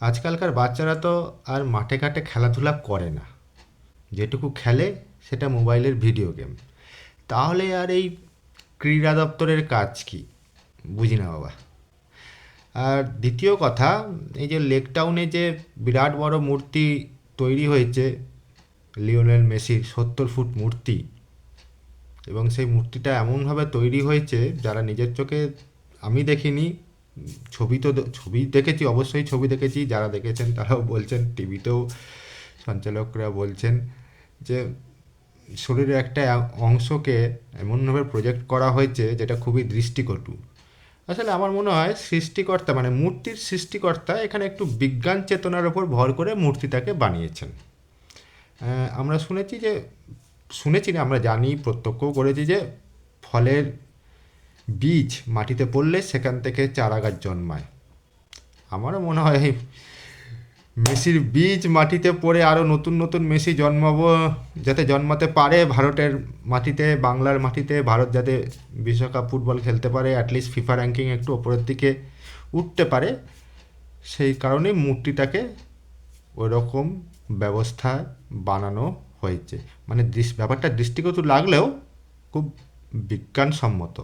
আজকালকার বাচ্চারা তো আর মাঠে ঘাটে খেলাধুলা করে না। যেটুকু খেলে সেটা মোবাইলের ভিডিও গেম। তাহলে আর এই ক্রীড়া দপ্তরের কাজ কি? বুঝি না বাবা। আর দ্বিতীয় কথা, এই যে লেক টাউনে যে বিরাট বড় মূর্তি তৈরি হয়েছে লিওনেল মেসির 70 ফুট মূর্তি, এবং সেই মূর্তিটা এমনভাবে তৈরি হয়েছে যারা নিজের চোখে, আমি দেখিনি, ছবি তো ছবি দেখেছি, অবশ্যই ছবি দেখেছি, যারা দেখেছেন তারাও বলছেন, টিভিতেও সঞ্চালকরা বলছেন যে শরীরের একটা অংশকে এমনভাবে প্রজেক্ট করা হয়েছে যেটা খুবই দৃষ্টিকটু। আসলে আমার মনে হয় সৃষ্টিকর্তা, মানে মূর্তির সৃষ্টিকর্তা এখানে একটু বিজ্ঞান চেতনার ওপর ভর করে মূর্তিটাকে বানিয়েছেন। আমরা শুনেছি যে, শুনেছি না, আমরা জানি, প্রত্যক্ষও করেছি যে ফলের বীজ মাটিতে পড়লে সেখান থেকে চারা গাছ জন্মায়। আমারও মনে হয় এই মেসির বীজ মাটিতে পড়ে আরও নতুন নতুন মেসি জন্মাবো, যাতে জন্মাতে পারে ভারতের মাটিতে, বাংলার মাটিতে, ভারত যাতে বিশ্বকাপ ফুটবল খেলতে পারে, অ্যাটলিস্ট ফিফা র্যাঙ্কিং একটু ওপরের দিকে উঠতে পারে। সেই কারণেই মূর্তিটাকে ওরকম ব্যবস্থা বানানো হয়েছে। মানে ব্যাপারটা দৃষ্টিকটু লাগলেও খুব বিজ্ঞানসম্মত।